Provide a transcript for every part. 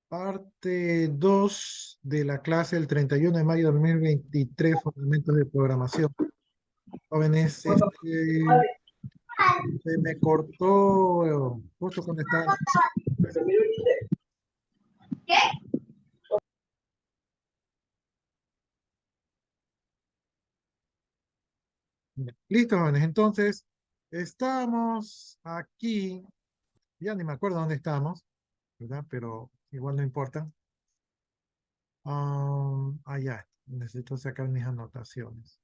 Parte 2 de la clase del 31 de mayo de 2023, Fundamentos de Programación. Jóvenes, se me cortó justo cuando estaba. Listo, jóvenes. Entonces, estamos aquí. Ya ni me acuerdo dónde estamos, ¿verdad? Pero igual no importa. Ya. Necesito sacar mis anotaciones.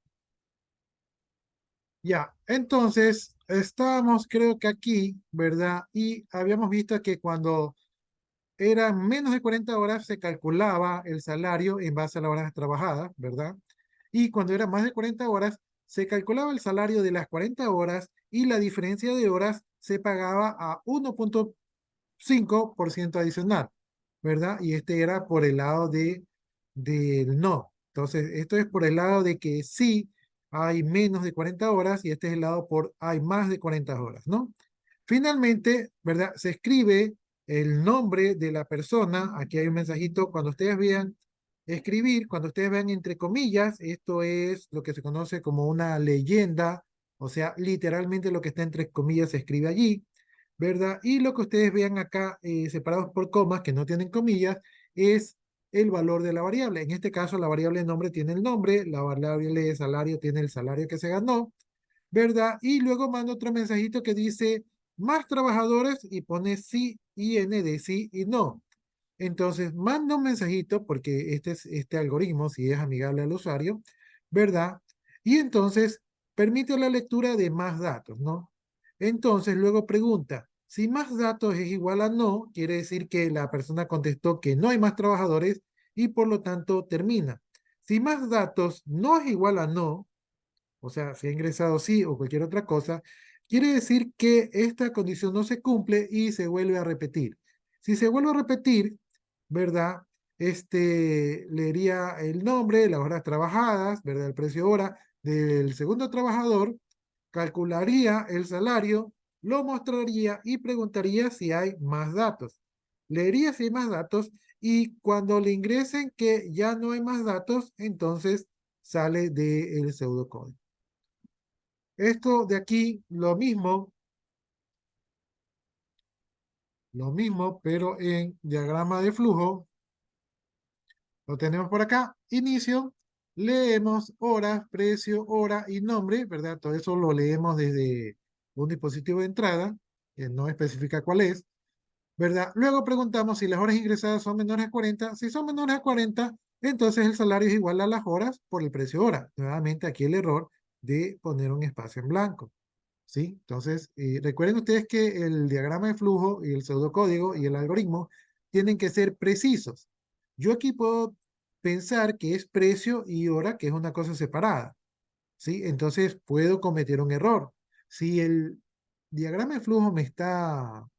Ya, entonces, estábamos creo que aquí, ¿verdad? Y habíamos visto que cuando eran menos de 40 horas se calculaba el salario en base a las horas trabajadas, ¿verdad? Y cuando era más de 40 horas se calculaba el salario de las 40 horas y la diferencia de horas se pagaba a 1,5% adicional, ¿verdad? Y este era por el lado del no. Entonces, esto es por el lado de que sí hay menos de 40 horas y este es el lado por hay más de 40 horas, ¿no? Finalmente, ¿verdad? Se escribe el nombre de la persona. Aquí hay un mensajito. Cuando ustedes vean escribir, cuando ustedes vean entre comillas, esto es lo que se conoce como una leyenda, o sea, literalmente lo que está entre comillas se escribe allí, ¿verdad? Y lo que ustedes vean acá separados por comas, que no tienen comillas, es el valor de la variable. En este caso, la variable de nombre tiene el nombre, la variable de salario tiene el salario que se ganó, ¿verdad? Y luego manda otro mensajito que dice más trabajadores y pone sí, IN de sí y no. Entonces, manda un mensajito porque este algoritmo, si es amigable al usuario, ¿verdad? Y entonces permite la lectura de más datos, ¿no? Entonces, luego pregunta, si más datos es igual a no, quiere decir que la persona contestó que no hay más trabajadores y por lo tanto termina. Si más datos no es igual a no, o sea, si ha ingresado sí o cualquier otra cosa, quiere decir que esta condición no se cumple y se vuelve a repetir. Si se vuelve a repetir, ¿verdad? Leería el nombre, las horas trabajadas, ¿verdad? El precio hora del segundo trabajador, calcularía el salario, lo mostraría y preguntaría si hay más datos. Leería si hay más datos y cuando le ingresen que ya no hay más datos, entonces sale del pseudocódigo. Esto de aquí, lo mismo, pero en diagrama de flujo, lo tenemos por acá, inicio, leemos horas, precio, hora y nombre, ¿verdad? Todo eso lo leemos desde un dispositivo de entrada, que no especifica cuál es, ¿verdad? Luego preguntamos si las horas ingresadas son menores a 40. Si son menores a 40, entonces el salario es igual a las horas por el precio hora. Nuevamente aquí el error de poner un espacio en blanco. ¿Sí? Entonces, recuerden ustedes que el diagrama de flujo y el pseudocódigo y el algoritmo tienen que ser precisos. Yo aquí puedo pensar que es precio y hora, que es una cosa separada, ¿sí? Entonces, puedo cometer un error. Si el diagrama de flujo me está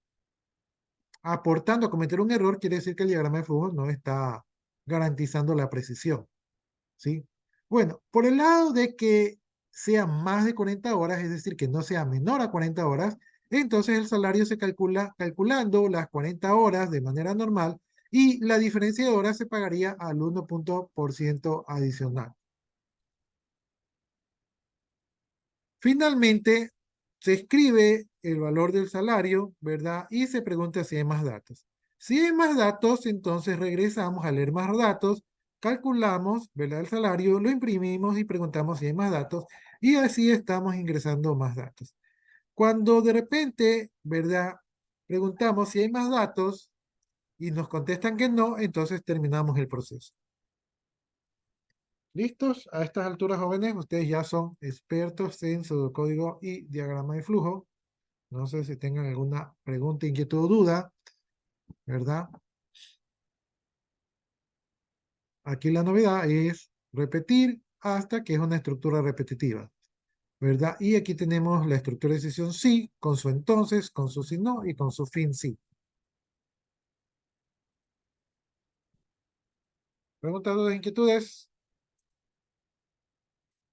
aportando a cometer un error, quiere decir que el diagrama de flujo no está garantizando la precisión. ¿Sí? Bueno, por el lado de que sea más de 40 horas, es decir, que no sea menor a 40 horas, entonces el salario se calcula calculando las 40 horas de manera normal y la diferencia de horas se pagaría al 1% adicional. Finalmente, se escribe el valor del salario, ¿verdad? Y se pregunta si hay más datos. Si hay más datos, entonces regresamos a leer más datos, calculamos, ¿verdad? El salario, lo imprimimos y preguntamos si hay más datos y así estamos ingresando más datos. Cuando de repente, ¿verdad? Preguntamos si hay más datos y nos contestan que no, entonces terminamos el proceso. ¿Listos? A estas alturas, jóvenes, ustedes ya son expertos en pseudocódigo y diagrama de flujo. No sé si tengan alguna pregunta, inquietud o duda, ¿verdad? Aquí la novedad es repetir hasta que es una estructura repetitiva, ¿verdad? Y aquí tenemos la estructura de decisión sí, con su entonces, con su si no y con su fin sí. ¿Preguntas, dudas, inquietudes?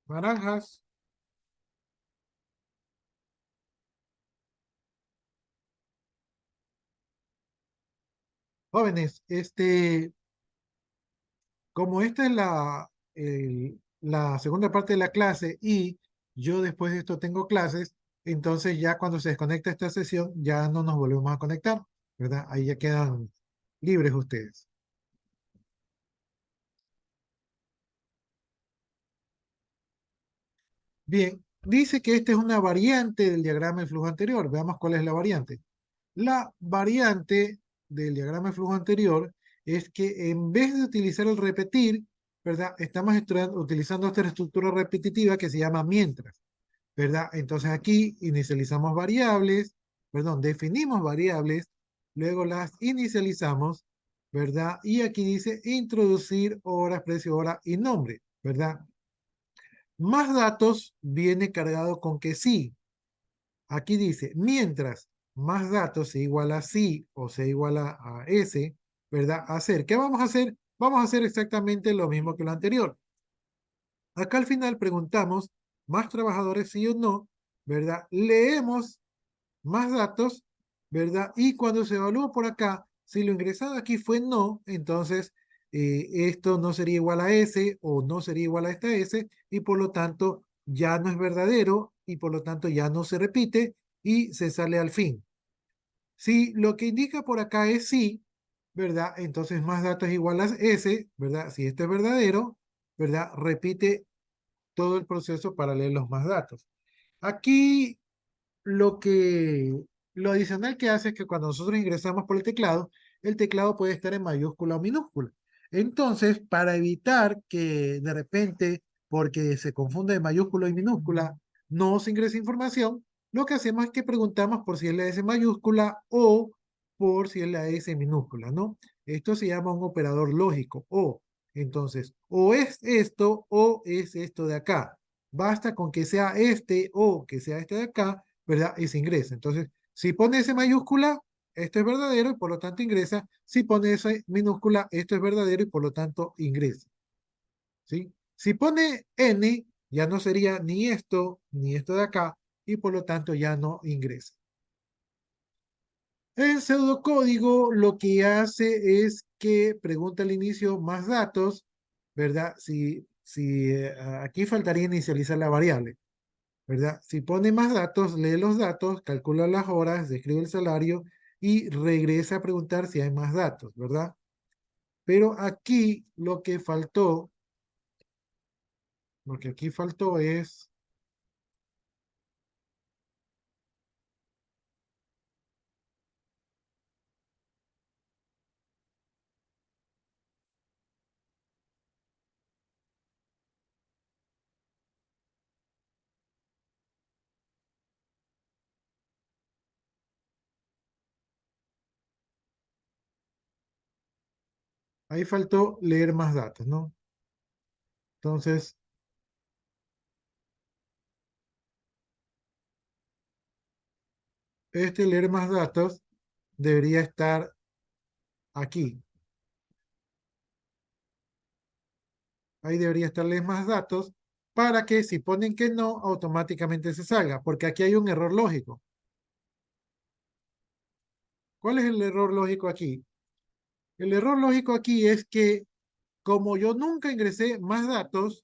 Naranjas. Jóvenes, como esta es la segunda parte de la clase y yo después de esto tengo clases, entonces ya cuando se desconecta esta sesión ya no nos volvemos a conectar, ¿verdad? Ahí ya quedan libres ustedes. Bien, dice que esta es una variante del diagrama de flujo anterior. Veamos cuál es la variante. La variante del diagrama de flujo anterior es que en vez de utilizar el repetir, ¿verdad? Estamos utilizando esta estructura repetitiva que se llama mientras, ¿verdad? Entonces aquí inicializamos variables, perdón, definimos variables, luego las inicializamos, ¿verdad? Y aquí dice introducir horas, precio, hora y nombre, ¿verdad? Más datos viene cargado con que sí. Aquí dice, mientras más datos se iguala a sí o se iguala a s, ¿verdad? Hacer. ¿Qué vamos a hacer? Vamos a hacer exactamente lo mismo que lo anterior. Acá al final preguntamos, ¿más trabajadores sí o no? ¿Verdad? Leemos más datos, ¿verdad? Y cuando se evalúa por acá, si lo ingresado aquí fue no, entonces esto no sería igual a S o no sería igual a esta S y por lo tanto ya no es verdadero y por lo tanto ya no se repite y se sale al fin. Si lo que indica por acá es sí, ¿verdad? Entonces más datos es igual a S, ¿verdad? Si esto es verdadero, ¿verdad? Repite todo el proceso para leer los más datos. Aquí lo que, lo adicional que hace es que cuando nosotros ingresamos por el teclado puede estar en mayúscula o minúscula. Entonces, para evitar que de repente, porque se confunde de mayúscula y minúscula, no se ingrese información, lo que hacemos es que preguntamos por si es la S mayúscula o por si es la S minúscula, ¿no? Esto se llama un operador lógico, o. Entonces, o es esto o es esto de acá. Basta con que sea este o que sea este de acá, ¿verdad? Y se ingresa. Entonces, si pone S mayúscula, esto es verdadero y por lo tanto ingresa. Si pone S minúscula, esto es verdadero y por lo tanto ingresa. ¿Sí? Si pone N, ya no sería ni esto de acá y por lo tanto ya no ingresa. El pseudocódigo lo que hace es que pregunta al inicio más datos, ¿verdad? Si aquí faltaría inicializar la variable. ¿Verdad? Si pone más datos, lee los datos, calcula las horas, describe el salario y regresa a preguntar si hay más datos, ¿verdad? Pero aquí lo que aquí faltó es, ahí faltó leer más datos, ¿no? Entonces, este leer más datos debería estar aquí. Ahí debería estar leer más datos para que si ponen que no, automáticamente se salga, porque aquí hay un error lógico. ¿Cuál es el error lógico aquí? El error lógico aquí es que como yo nunca ingresé más datos,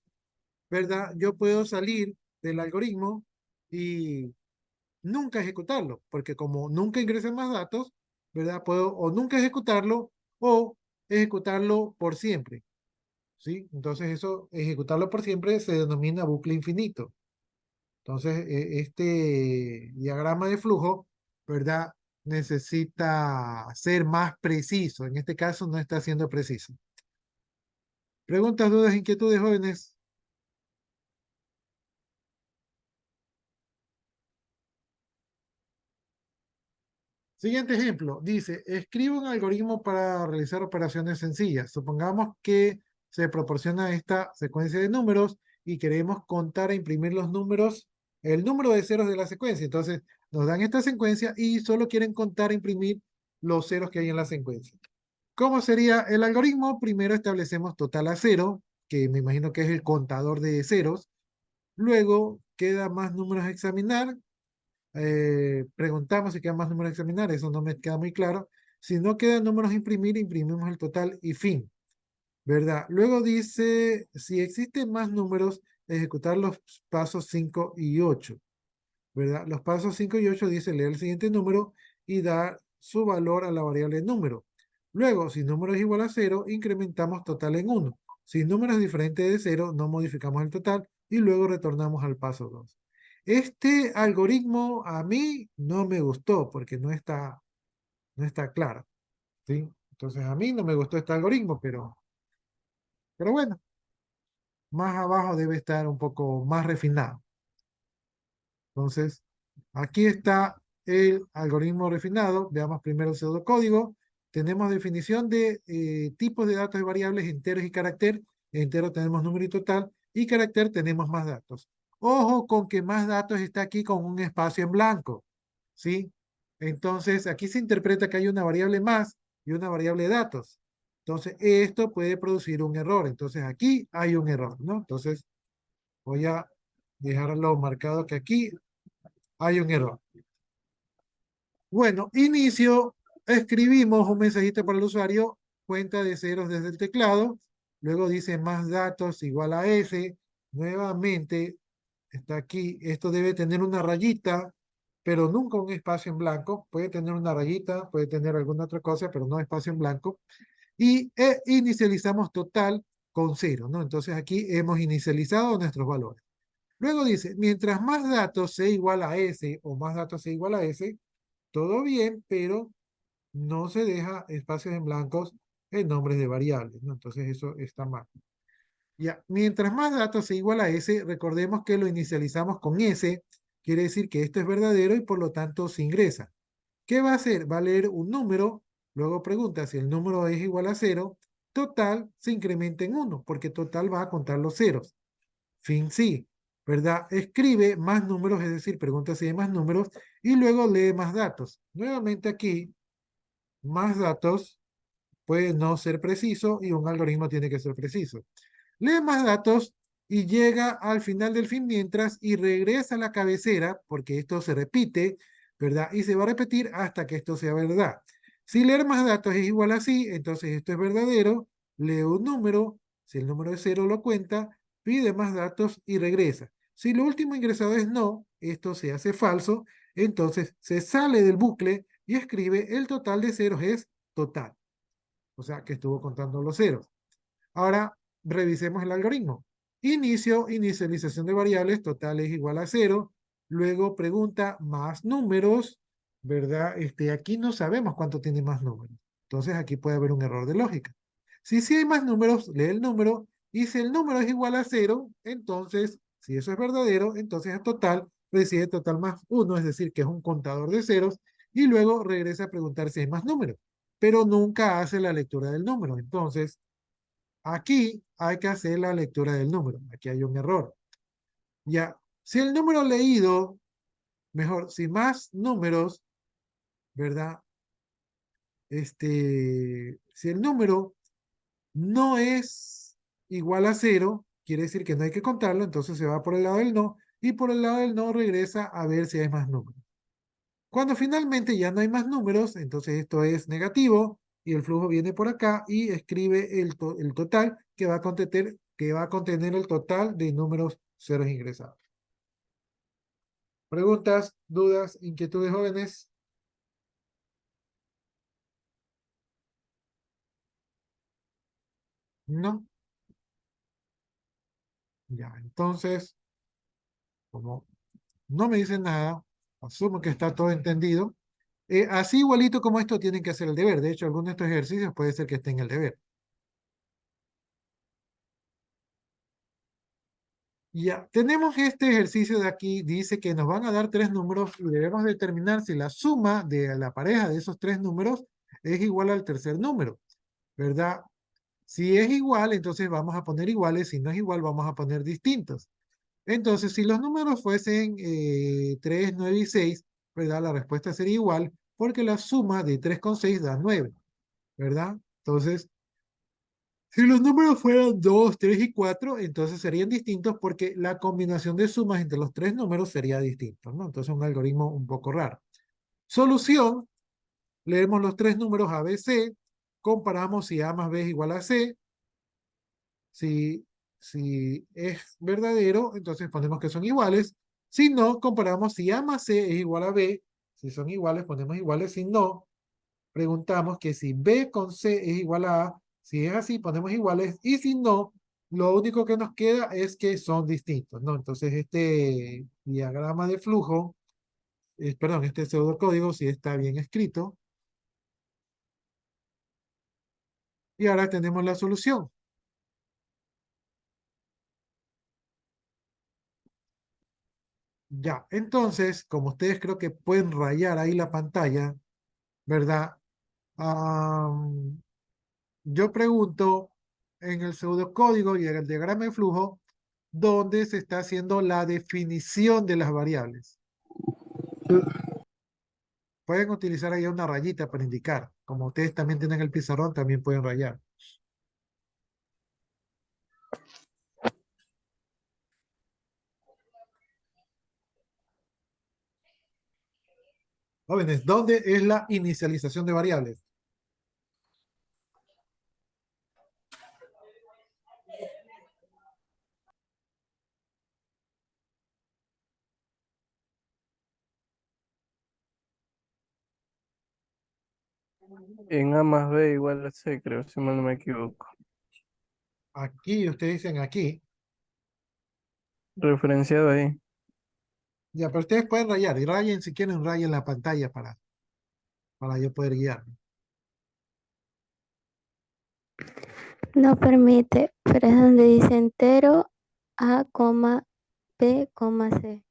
¿verdad? Yo puedo salir del algoritmo y nunca ejecutarlo, porque como nunca ingresé más datos, ¿verdad? Puedo o nunca ejecutarlo o ejecutarlo por siempre, ¿sí? Entonces eso, ejecutarlo por siempre se denomina bucle infinito. Entonces, este diagrama de flujo, ¿verdad? Necesita ser más preciso. En este caso no está siendo preciso. Preguntas, dudas, inquietudes, jóvenes. Siguiente ejemplo, dice, escribe un algoritmo para realizar operaciones sencillas. Supongamos que se proporciona esta secuencia de números y queremos contar e imprimir los números, el número de ceros de la secuencia. Entonces, nos dan esta secuencia y solo quieren contar e imprimir los ceros que hay en la secuencia. ¿Cómo sería el algoritmo? Primero establecemos total a cero, que me imagino que es el contador de ceros. Luego queda más números a examinar, preguntamos si quedan más números a examinar, eso no me queda muy claro. Si no quedan números a imprimir, imprimimos el total y fin, ¿verdad? Luego dice, si existen más números, ejecutar los pasos 5 y 8, ¿verdad? Los pasos 5 y 8 dice leer el siguiente número y dar su valor a la variable número. Luego, si número es igual a 0, incrementamos total en 1. Si número es diferente de 0, no modificamos el total y luego retornamos al paso 2. Este algoritmo a mí no me gustó porque no está claro, ¿sí? Entonces a mí no me gustó este algoritmo, pero bueno, más abajo debe estar un poco más refinado. Entonces, aquí está el algoritmo refinado. Veamos primero el pseudocódigo. Tenemos definición de tipos de datos y variables enteros y carácter. Entero tenemos número y total. Y carácter tenemos más datos. Ojo con que más datos está aquí con un espacio en blanco, ¿sí? Entonces, aquí se interpreta que hay una variable más y una variable datos. Entonces, esto puede producir un error. Entonces, aquí hay un error, ¿no? Entonces, voy a dejarlo marcado que aquí hay un error. Bueno, inicio, escribimos un mensajito para el usuario, cuenta de ceros desde el teclado, luego dice más datos igual a S, nuevamente está aquí, esto debe tener una rayita, pero nunca un espacio en blanco, puede tener una rayita, puede tener alguna otra cosa, pero no espacio en blanco, y inicializamos total con 0, ¿no? Entonces aquí hemos inicializado nuestros valores. Luego dice, mientras más datos sea igual a S o más datos sea igual a S, todo bien, pero no se deja espacios en blancos en nombres de variables, ¿no? Entonces eso está mal. Ya, mientras más datos sea igual a S, recordemos que lo inicializamos con S, quiere decir que esto es verdadero y por lo tanto se ingresa. ¿Qué va a hacer? Va a leer un número, luego pregunta si el número es igual a 0, total se incrementa en 1, porque total va a contar los ceros. Fin sí, ¿verdad? Escribe más números, es decir, pregunta si hay más números y luego lee más datos. Nuevamente aquí, más datos puede no ser preciso y un algoritmo tiene que ser preciso. Lee más datos y llega al final del fin mientras y regresa a la cabecera, porque esto se repite, ¿verdad? Y se va a repetir hasta que esto sea verdad. Si leer más datos es igual a sí, entonces esto es verdadero, lee un número, si el número es 0 lo cuenta, pide más datos y regresa. Si lo último ingresado es no, esto se hace falso, entonces se sale del bucle y escribe el total de ceros es total. O sea que estuvo contando los ceros. Ahora revisemos el algoritmo. Inicio, inicialización de variables, total es igual a 0. Luego pregunta más números, ¿verdad? Aquí no sabemos cuánto tiene más números. Entonces aquí puede haber un error de lógica. Si sí hay más números, lee el número. Y si el número es igual a 0, entonces, si eso es verdadero, entonces el total recibe total más 1, es decir, que es un contador de ceros. Y luego regresa a preguntar si hay más números. Pero nunca hace la lectura del número. Entonces, aquí hay que hacer la lectura del número. Aquí hay un error. Ya, si el número leído, mejor, si más números, ¿verdad? Si el número no es igual a 0, quiere decir que no hay que contarlo, entonces se va por el lado del no, y por el lado del no regresa a ver si hay más números. Cuando finalmente ya no hay más números, entonces esto es negativo, y el flujo viene por acá y escribe el total que va a contener el total de números ceros ingresados. ¿Preguntas, dudas, inquietudes, jóvenes? No. Ya, entonces, como no me dicen nada, asumo que está todo entendido. Así igualito como esto tienen que hacer el deber. De hecho, algunos de estos ejercicios puede ser que estén en el deber. Ya, tenemos este ejercicio de aquí, dice que nos van a dar tres números y debemos determinar si la suma de la pareja de esos tres números es igual al tercer número, ¿verdad? Si es igual, entonces vamos a poner iguales, si no es igual, vamos a poner distintos. Entonces, si los números fuesen 3, 9 y 6, ¿verdad? La respuesta sería igual porque la suma de 3 con 6 da 9, ¿verdad? Entonces, si los números fueran 2, 3 y 4, entonces serían distintos porque la combinación de sumas entre los tres números sería distinta, ¿no? Entonces un algoritmo un poco raro. Solución, leemos los tres números A, B, C, comparamos si A más B es igual a C, si, si es verdadero, entonces ponemos que son iguales, si no, comparamos si A más C es igual a B, si son iguales, ponemos iguales, si no, preguntamos que si B con C es igual a A, si es así, ponemos iguales, y si no, lo único que nos queda es que son distintos, ¿no? Entonces, este diagrama de flujo, perdón, este pseudocódigo sí está bien escrito, y ahora tenemos la solución. Ya, entonces, como ustedes creo que pueden rayar ahí la pantalla, ¿verdad? Am, yo pregunto en el pseudocódigo y en el diagrama de flujo, ¿dónde se está haciendo la definición de las variables? Pueden utilizar ahí una rayita para indicar. Como ustedes también tienen el pizarrón, también pueden rayar. Jóvenes, ¿dónde es la inicialización de variables? En A más B igual a C, creo, si mal no me equivoco. Aquí, ustedes dicen aquí. Referenciado ahí. Ya, pero ustedes pueden rayar. Y rayen, si quieren, rayen la pantalla para yo poder guiarme. No permite, pero es donde dice entero A, B, C.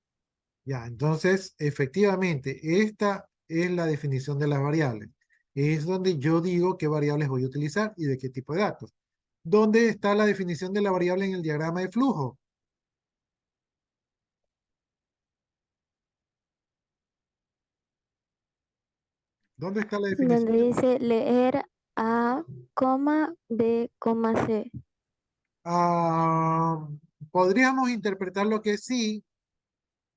Ya, entonces, efectivamente, esta es la definición de las variables. Es donde yo digo qué variables voy a utilizar y de qué tipo de datos. ¿Dónde está la definición de la variable en el diagrama de flujo? ¿Dónde está la definición? Donde dice leer A, B, C. Ah, podríamos interpretar lo que sí,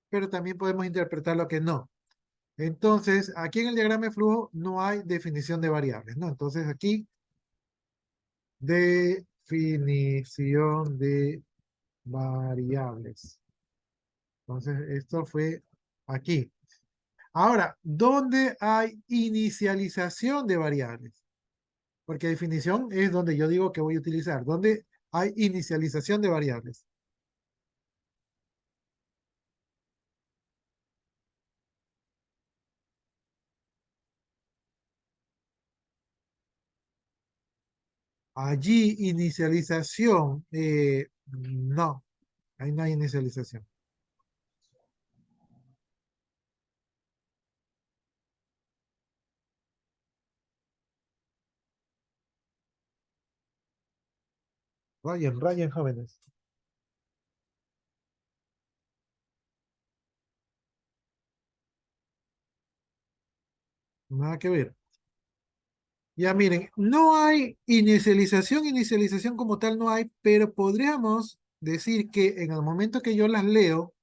pero también podemos interpretar lo que no. Entonces, aquí en el diagrama de flujo no hay definición de variables, ¿no? Entonces, aquí, definición de variables. Entonces, esto fue aquí. Ahora, ¿dónde hay inicialización de variables? Porque definición es donde yo digo que voy a utilizar. ¿Dónde hay inicialización de variables? Allí, inicialización, no, ahí no hay inicialización. Rayen, rayen, jóvenes. Nada que ver. Ya miren, no hay inicialización como tal no hay, pero podríamos decir que en el momento que yo las leo,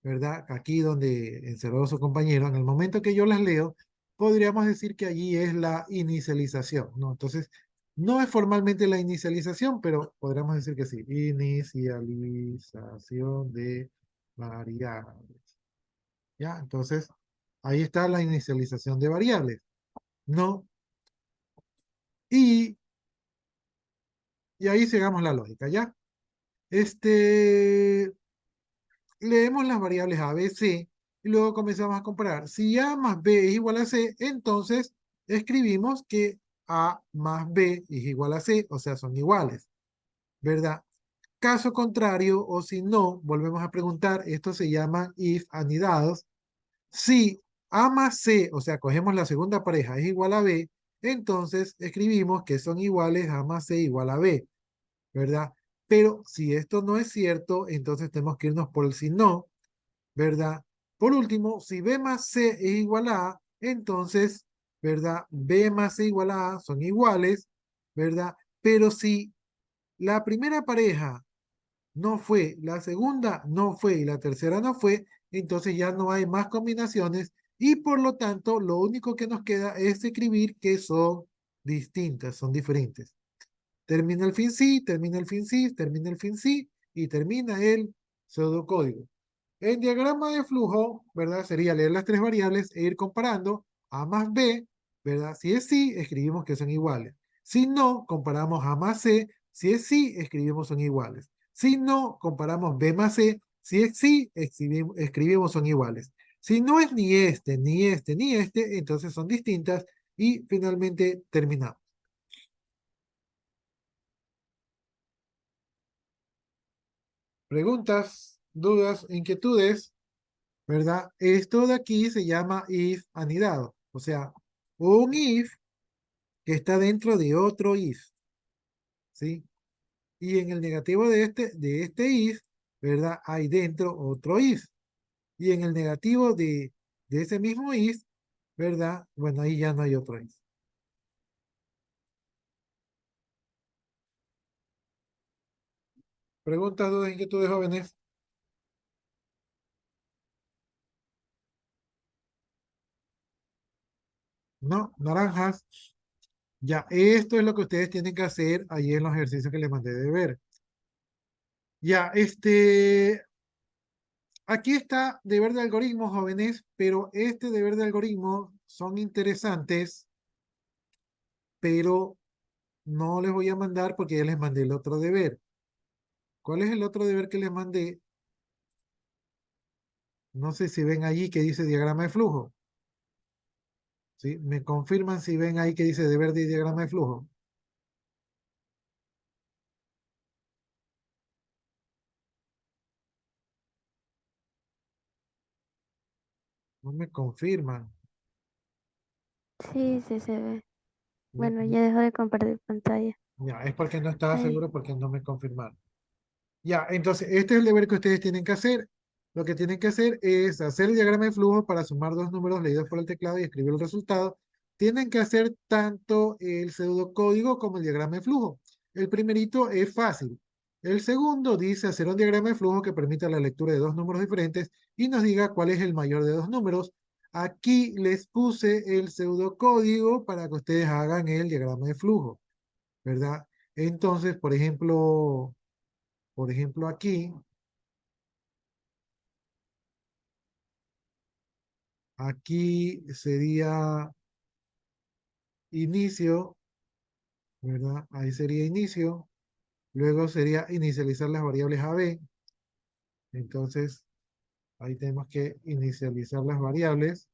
¿verdad? Aquí donde encerró su compañero, en el momento que yo las leo, podríamos decir que allí es la inicialización, ¿no? Entonces, no es formalmente la inicialización, pero podríamos decir que sí, inicialización de variables, ¿ya? Entonces, ahí está la inicialización de variables, ¿no? Y, y ahí sigamos la lógica, ¿ya? Este, leemos las variables A, B, C y luego comenzamos a comparar. Si A más B es igual a C, entonces escribimos que A más B es igual a C, o sea, son iguales, ¿verdad? Caso contrario, o si no, volvemos a preguntar, esto se llama if anidados. Si A más C, o sea, cogemos la segunda pareja, es igual a B, entonces escribimos que son iguales A más C igual a B, ¿verdad? Pero si esto no es cierto, entonces tenemos que irnos por el si no, ¿verdad? Por último, si B más C es igual a A, entonces, ¿verdad? B más C igual a A son iguales, ¿verdad? Pero si la primera pareja no fue, la segunda no fue y la tercera no fue, entonces ya no hay más combinaciones Y por lo tanto, lo único que nos queda es escribir que son distintas, son diferentes. Termina el fin sí, termina el fin sí, termina el fin sí y termina el pseudocódigo. En diagrama de flujo, ¿verdad? Sería leer las tres variables e ir comparando A más B, ¿verdad? Si es sí, escribimos que son iguales. Si no, comparamos A más C. Si es sí, escribimos son iguales. Si no, comparamos B más C. Si es sí, escribimos son iguales. Si no es ni este, ni este, ni este, entonces son distintas y finalmente terminamos. Preguntas, dudas, inquietudes, ¿verdad? Esto de aquí se llama if anidado. O sea, un if que está dentro de otro if, ¿sí? Y en el negativo de este if, ¿verdad? Hay dentro otro if. Y en el negativo de ese mismo if, ¿verdad? Bueno, ahí ya no hay otro if. Preguntas, dudas, inquietudes, jóvenes. No, naranjas. Ya, esto es lo que ustedes tienen que hacer ahí en los ejercicios que les mandé de ver. Ya, aquí está deber de algoritmos, jóvenes, pero este deber de algoritmos son interesantes, pero no les voy a mandar porque ya les mandé el otro deber. ¿Cuál es el otro deber que les mandé? No sé si ven allí que dice diagrama de flujo. ¿Sí? Me confirman si ven ahí que dice deber de diagrama de flujo. No me confirman. Sí, sí se ve. Me- Bueno, ya dejo de compartir pantalla. ya, es porque no estaba Ay, seguro porque no me confirmaron. Ya, entonces, este es el deber que ustedes tienen que hacer. Lo que tienen que hacer es hacer el diagrama de flujo para sumar dos números leídos por el teclado y escribir el resultado. Tienen que hacer tanto el pseudocódigo como el diagrama de flujo. El primerito es fácil. El segundo dice hacer un diagrama de flujo que permita la lectura de dos números diferentes y nos diga cuál es el mayor de dos números. Aquí les puse el pseudocódigo para que ustedes hagan el diagrama de flujo, ¿verdad? Entonces, por ejemplo, aquí sería inicio, ¿verdad? Ahí sería inicio. Luego sería inicializar las variables a b. Entonces, ahí tenemos que inicializar las variables.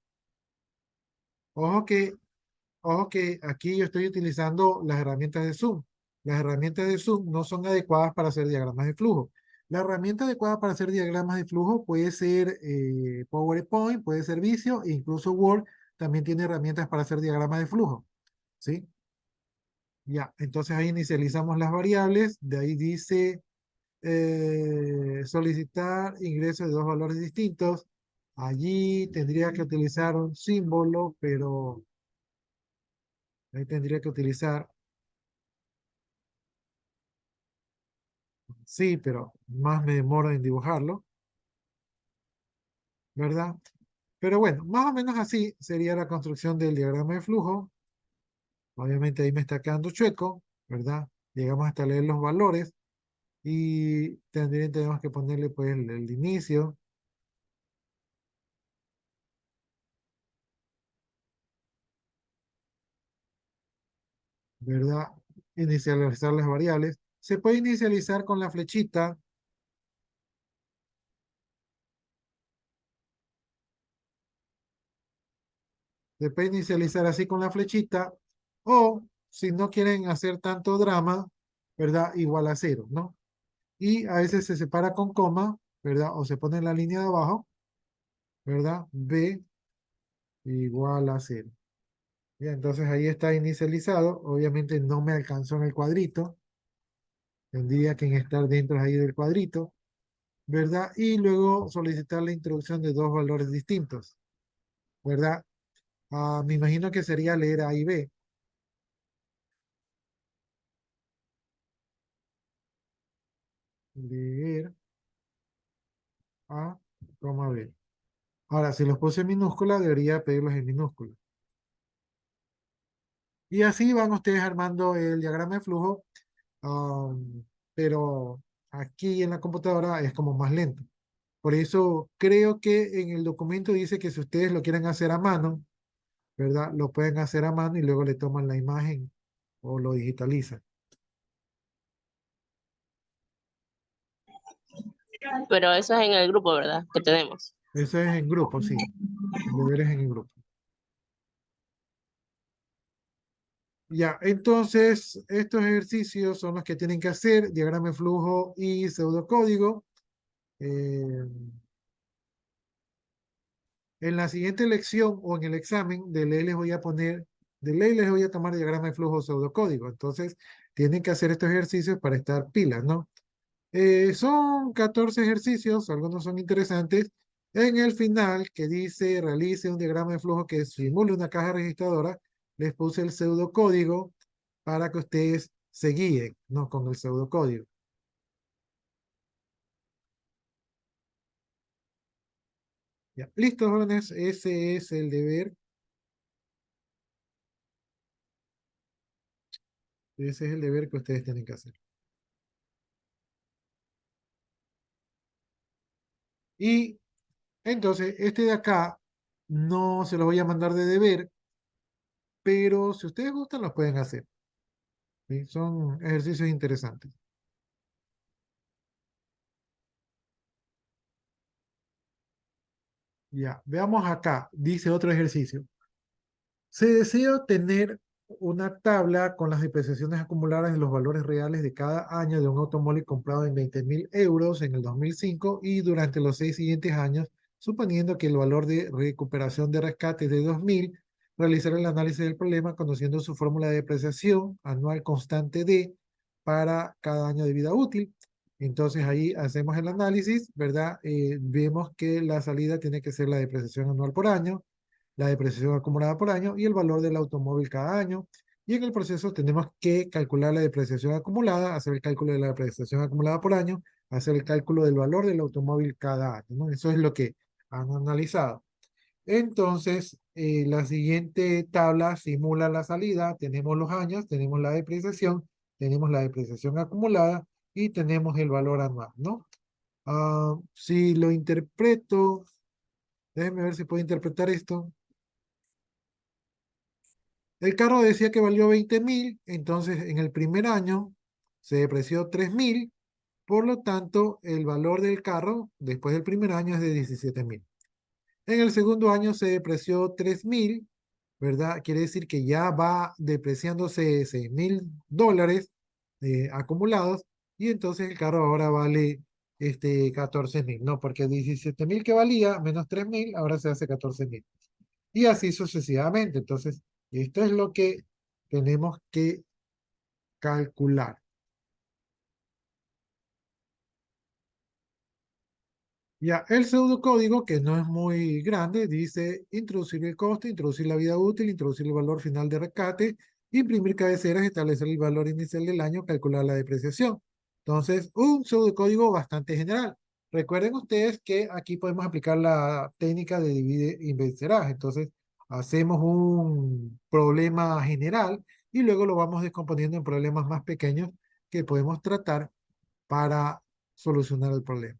Ojo que, ojo que aquí yo estoy utilizando las herramientas de Zoom. Las herramientas de Zoom no son adecuadas para hacer diagramas de flujo. La herramienta adecuada para hacer diagramas de flujo puede ser PowerPoint, puede ser Visio, e incluso Word también tiene herramientas para hacer diagramas de flujo, ¿sí? Ya, entonces ahí inicializamos las variables, de ahí dice solicitar ingreso de dos valores distintos. Allí tendría que utilizar un símbolo, pero ahí tendría que utilizar, sí, pero más me demoro en dibujarlo, ¿verdad? Pero bueno, más o menos así sería la construcción del diagrama de flujo. Obviamente ahí me está quedando chueco, ¿verdad? Llegamos hasta leer los valores y tenemos que ponerle pues el inicio, ¿verdad? Inicializar las variables. Se puede inicializar con la flechita, se puede inicializar así con la flechita, o si no quieren hacer tanto drama, ¿verdad? Igual a cero, ¿no? Y a veces se separa con coma, ¿verdad? O se pone en la línea de abajo, ¿verdad? B igual a cero. Ya, entonces ahí está inicializado. Obviamente no me alcanzó en el cuadrito. Tendría que estar dentro ahí del cuadrito, ¿verdad? Y luego solicitar la introducción de dos valores distintos, ¿verdad? Me imagino que sería leer A y B. Leer A, B. Ahora, si los puse en minúscula, debería pedirlos en minúscula. Y así van ustedes armando el diagrama de flujo, pero aquí en la computadora es como más lento. Por eso creo que en el documento dice que si ustedes lo quieren hacer a mano, ¿verdad? Lo pueden hacer a mano y luego le toman la imagen o lo digitalizan. Pero eso es en el grupo, ¿verdad? Que tenemos. Eso es en grupo, sí. El deber es en el grupo. Ya, entonces estos ejercicios son los que tienen que hacer, diagrama de flujo y pseudocódigo. Eh, en la siguiente lección o en el examen de ley les voy a poner, de ley les voy a tomar diagrama de flujo o pseudocódigo. Entonces tienen que hacer estos ejercicios para estar pilas, ¿no? Son 14 ejercicios, algunos son interesantes. En el final, que dice realice un diagrama de flujo que simule una caja registradora, les puse el pseudocódigo para que ustedes se guíen, ¿no? Con el pseudocódigo. Ya, listo, jóvenes, ese es el deber. Ese es el deber que ustedes tienen que hacer. Y entonces, este de acá no se lo voy a mandar de deber, pero si ustedes gustan, los pueden hacer. ¿Sí? Son ejercicios interesantes. Ya, veamos acá, dice otro ejercicio. Se desea tener una tabla con las depreciaciones acumuladas en los valores reales de cada año de un automóvil comprado en 20.000 euros en el 2005 y durante los 6 siguientes años, suponiendo que el valor de recuperación de rescate es de 2.000, realizar el análisis del problema conociendo su fórmula de depreciación anual constante D para cada año de vida útil. Entonces ahí hacemos el análisis, ¿verdad? Vemos que la salida tiene que ser la depreciación anual por año, la depreciación acumulada por año y el valor del automóvil cada año. Y en el proceso tenemos que calcular la depreciación acumulada, hacer el cálculo de la depreciación acumulada por año, hacer el cálculo del valor del automóvil cada año, ¿no? Eso es lo que han analizado. Entonces, la siguiente tabla simula la salida. Tenemos los años, tenemos la depreciación acumulada y tenemos el valor anual, ¿no? Si lo interpreto, déjenme ver si puedo interpretar esto. El carro decía que valió 20.000, entonces en el primer año se depreció 3.000, por lo tanto el valor del carro después del primer año es de 17.000. En el segundo año se depreció 3.000, ¿verdad? Quiere decir que ya va depreciándose $6.000 acumulados y entonces el carro ahora vale 14.000, ¿no? Porque 17.000 que valía menos 3.000, ahora se hace 14.000. Y así sucesivamente. Entonces, esto es lo que tenemos que calcular. Ya, el pseudocódigo, que no es muy grande, dice introducir el coste, introducir la vida útil, introducir el valor final de rescate, imprimir cabeceras, establecer el valor inicial del año, calcular la depreciación. Entonces, un pseudocódigo bastante general. Recuerden ustedes que aquí podemos aplicar la técnica de divide y vencerás. Entonces, hacemos un problema general y luego lo vamos descomponiendo en problemas más pequeños que podemos tratar para solucionar el problema.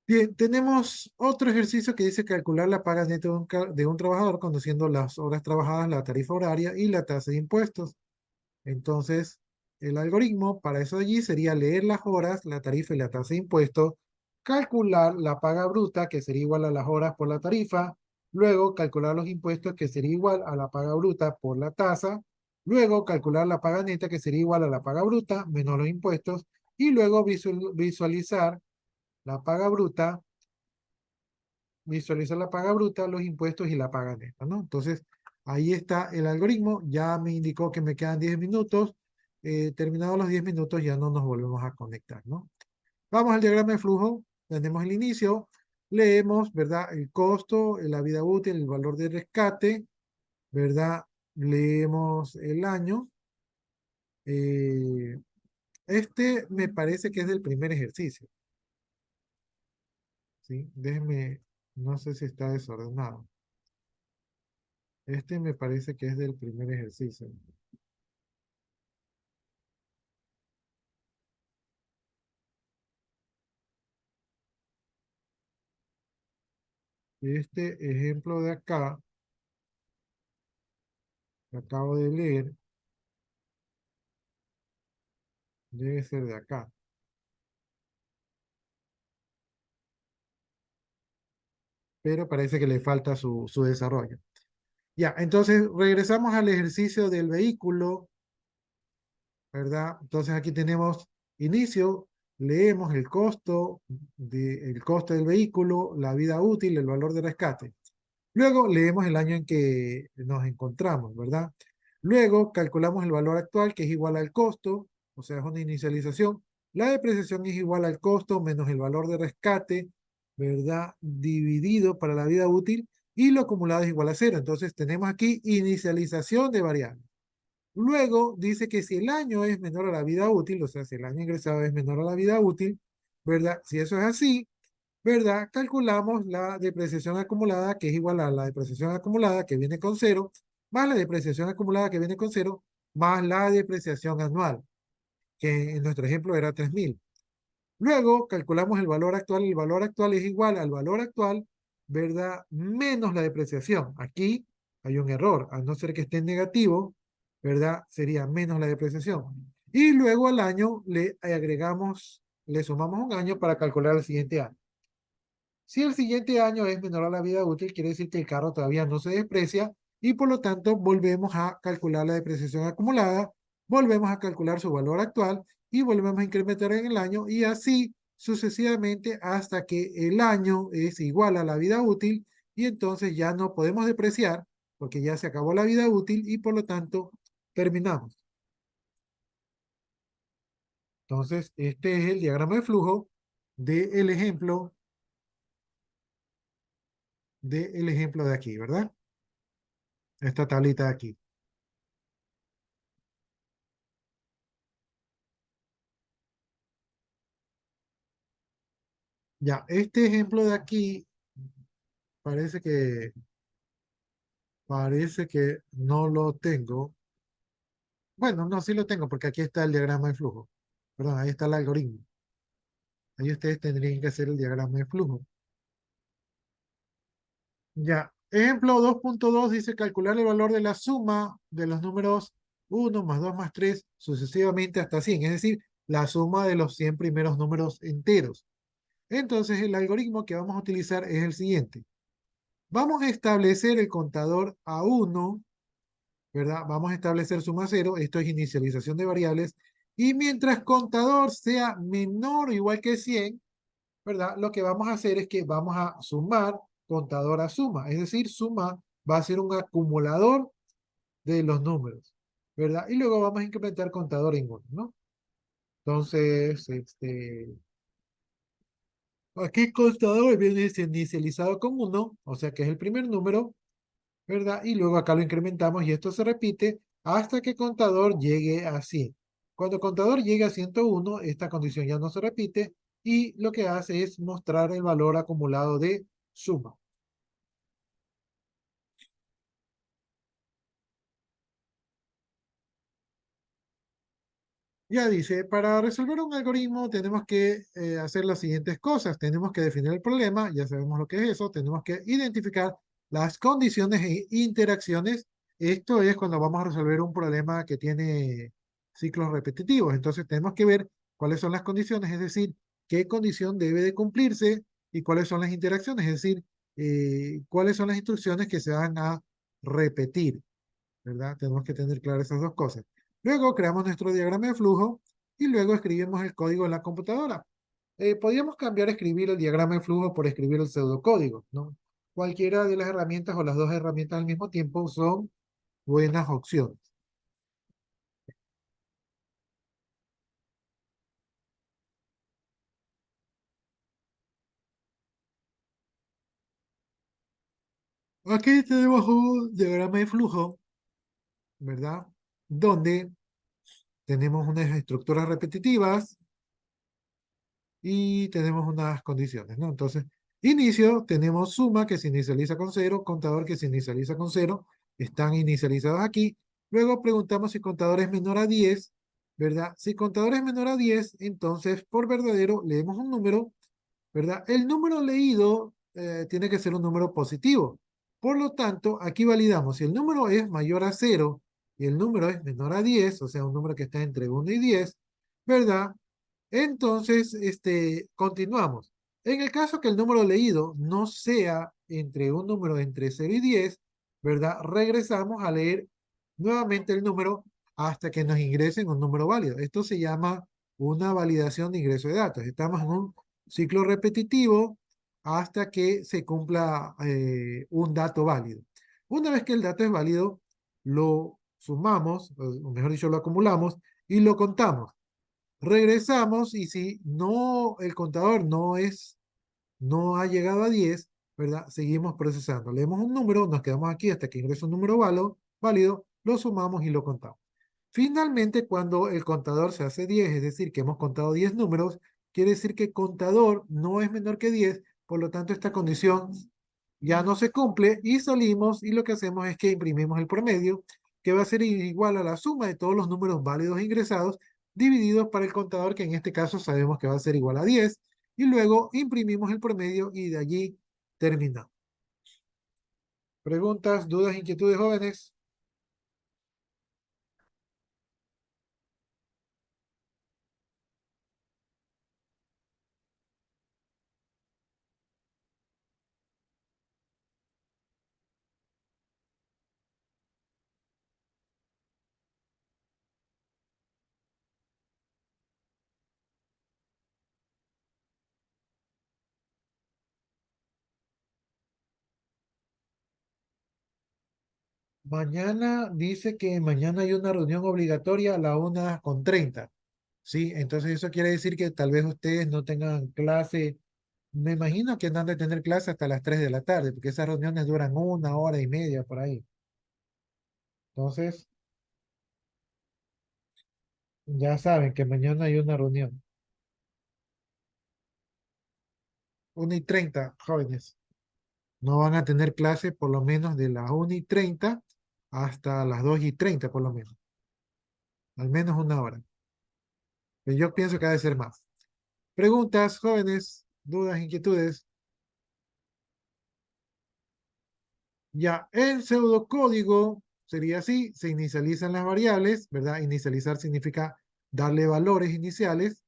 Bien, tenemos otro ejercicio que dice calcular la paga neta de un trabajador conociendo las horas trabajadas, la tarifa horaria y la tasa de impuestos. Entonces, el algoritmo para eso allí sería leer las horas, la tarifa y la tasa de impuestos, calcular la paga bruta, que sería igual a las horas por la tarifa, luego calcular los impuestos, que sería igual a la paga bruta por la tasa, luego calcular la paga neta, que sería igual a la paga bruta menos los impuestos, y luego visualizar la paga bruta, visualizar la paga bruta, los impuestos y la paga neta, ¿no? Entonces, ahí está el algoritmo. Ya me indicó que me quedan 10 minutos. Terminados los 10 minutos, ya no nos volvemos a conectar, ¿no? Vamos al diagrama de flujo. Tenemos el inicio. Leemos, ¿verdad? El costo, la vida útil, el valor de rescate, ¿verdad? Leemos el año. Este me parece que es del primer ejercicio. ¿sí? Déjenme, no sé si está desordenado. Este me parece que es del primer ejercicio. Este ejemplo de acá, que acabo de leer, debe ser de acá. Pero parece que le falta su desarrollo. Ya, entonces regresamos al ejercicio del vehículo, ¿verdad? Entonces aquí tenemos inicio, leemos el costo del vehículo, la vida útil, el valor de rescate. Luego leemos el año en que nos encontramos, ¿verdad? Luego calculamos el valor actual, que es igual al costo, o sea, es una inicialización. La depreciación es igual al costo menos el valor de rescate, ¿verdad? Dividido para la vida útil y lo acumulado es igual a cero. Entonces tenemos aquí inicialización de variables. Luego dice que si el año es menor a la vida útil, o sea, si el año ingresado es menor a la vida útil, ¿verdad? Si eso es así, ¿verdad? Calculamos la depreciación acumulada, que es igual a la depreciación acumulada que viene con cero, más la depreciación acumulada que viene con cero, más la depreciación anual, que en nuestro ejemplo era 3.000. Luego calculamos el valor actual es igual al valor actual, ¿verdad? Menos la depreciación. Aquí hay un error, a no ser que esté en negativo, ¿verdad? Sería menos la depreciación. Y luego al año le agregamos, le sumamos un año para calcular el siguiente año. Si el siguiente año es menor a la vida útil, quiere decir que el carro todavía no se desprecia y por lo tanto volvemos a calcular la depreciación acumulada, volvemos a calcular su valor actual y volvemos a incrementar en el año y así sucesivamente hasta que el año es igual a la vida útil y entonces ya no podemos depreciar porque ya se acabó la vida útil y por lo tanto terminamos. Entonces, este es el diagrama de flujo del ejemplo de aquí, ¿verdad? Esta tablita de aquí. Ya, este ejemplo de aquí parece que no lo tengo. Bueno, no, sí lo tengo porque aquí está el diagrama de flujo. Perdón, ahí está el algoritmo. Ahí ustedes tendrían que hacer el diagrama de flujo. Ya, ejemplo 2.2 dice calcular el valor de la suma de los números 1 más 2 más 3 sucesivamente hasta 100, es decir, la suma de los 100 primeros números enteros. Entonces, el algoritmo que vamos a utilizar es el siguiente. Vamos a establecer el contador A1, ¿verdad? Vamos a establecer suma cero, esto es inicialización de variables, y mientras contador sea menor o igual que 100, ¿verdad? Lo que vamos a hacer es que vamos a sumar contador a suma, es decir, suma va a ser un acumulador de los números, ¿verdad? Y luego vamos a incrementar contador en 1, ¿no? Entonces, aquí contador viene inicializado con 1, o sea que es el primer número, ¿verdad? Y luego acá lo incrementamos y esto se repite hasta que contador llegue a 100. Cuando contador llegue a 101, esta condición ya no se repite y lo que hace es mostrar el valor acumulado de suma. Ya dice, para resolver un algoritmo tenemos que hacer las siguientes cosas. Tenemos que definir el problema, ya sabemos lo que es eso. Tenemos que identificar las condiciones e interacciones. Esto es cuando vamos a resolver un problema que tiene ciclos repetitivos. Entonces tenemos que ver cuáles son las condiciones, es decir, qué condición debe de cumplirse y cuáles son las interacciones, es decir, cuáles son las instrucciones que se van a repetir, ¿verdad? Tenemos que tener claras esas dos cosas. Luego creamos nuestro diagrama de flujo y luego escribimos el código en la computadora. Podríamos cambiar escribir el diagrama de flujo por escribir el pseudocódigo, ¿no? Cualquiera de las herramientas o las dos herramientas al mismo tiempo son buenas opciones. Aquí tenemos un diagrama de flujo, ¿verdad? Donde tenemos unas estructuras repetitivas y tenemos unas condiciones, ¿no? Entonces, Inicio, tenemos suma que se inicializa con 0, contador que se inicializa con 0, están inicializados aquí. Luego preguntamos si contador es menor a 10, ¿verdad? Si contador es menor a 10, entonces por verdadero leemos un número, ¿verdad? El número leído tiene que ser un número positivo. Por lo tanto, aquí validamos si el número es mayor a 0 y el número es menor a 10, o sea, un número que está entre 1 y 10, ¿verdad? Entonces, continuamos. En el caso que el número leído no sea entre un número entre 0 y 10, ¿verdad? Regresamos a leer nuevamente el número hasta que nos ingresen un número válido. Esto se llama una validación de ingreso de datos. Estamos en un ciclo repetitivo hasta que se cumpla un dato válido. Una vez que el dato es válido, lo sumamos, o mejor dicho, lo acumulamos y lo contamos. Regresamos y si no, el contador no ha llegado a 10, ¿verdad? Seguimos procesando. Leemos un número, nos quedamos aquí hasta que ingrese un número válido, lo sumamos y lo contamos. Finalmente, cuando el contador se hace 10, es decir, que hemos contado 10 números, quiere decir que el contador no es menor que 10, por lo tanto esta condición ya no se cumple y salimos y lo que hacemos es que imprimimos el promedio, que va a ser igual a la suma de todos los números válidos ingresados divididos para el contador, que en este caso sabemos que va a ser igual a 10, y luego imprimimos el promedio y de allí terminamos. ¿Preguntas, dudas, inquietudes, jóvenes? Mañana dice que mañana hay una reunión obligatoria a la 1:30. Sí, entonces eso quiere decir que tal vez ustedes no tengan clase. Me imagino que no han de tener clase hasta las 3 de la tarde, porque esas reuniones duran 1 hora y media por ahí. Entonces, ya saben que mañana hay una reunión. 1:30, jóvenes. No van a tener clase por lo menos de las 1:30 hasta las 2:30, por lo menos. Al menos 1 hora. Pero yo pienso que ha de ser más. Preguntas, jóvenes, dudas, inquietudes. Ya, el pseudocódigo sería así, se inicializan las variables, ¿verdad? Inicializar significa darle valores iniciales,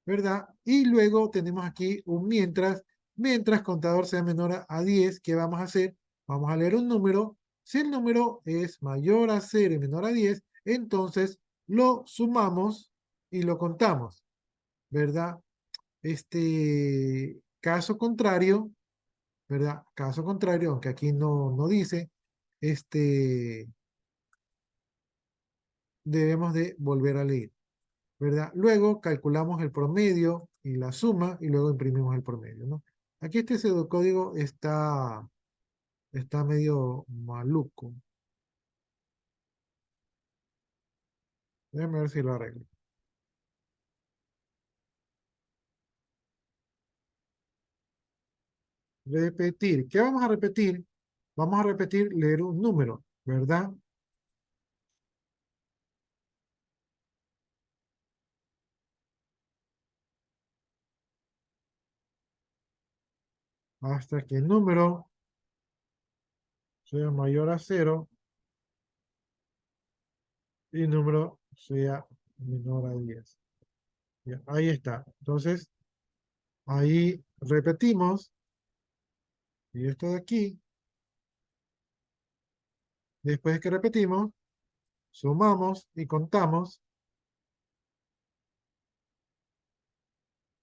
¿verdad? Y luego tenemos aquí un mientras contador sea menor a 10, ¿qué vamos a hacer? Vamos a leer un número. Si el número es mayor a 0 y menor a 10, entonces lo sumamos y lo contamos, ¿verdad? Caso contrario, ¿verdad? Caso contrario, aunque aquí no dice, este, debemos de volver a leer, ¿verdad? Luego calculamos el promedio y la suma y luego imprimimos el promedio, ¿no? Aquí este pseudocódigo está medio maluco. Déjame ver si lo arreglo. Repetir. ¿Qué vamos a repetir? Vamos a repetir leer un número, ¿verdad? Hasta que el número sea mayor a 0 y el número sea menor a 10. Ya, ahí está. Entonces, ahí repetimos. Y esto de aquí, después que repetimos, sumamos y contamos.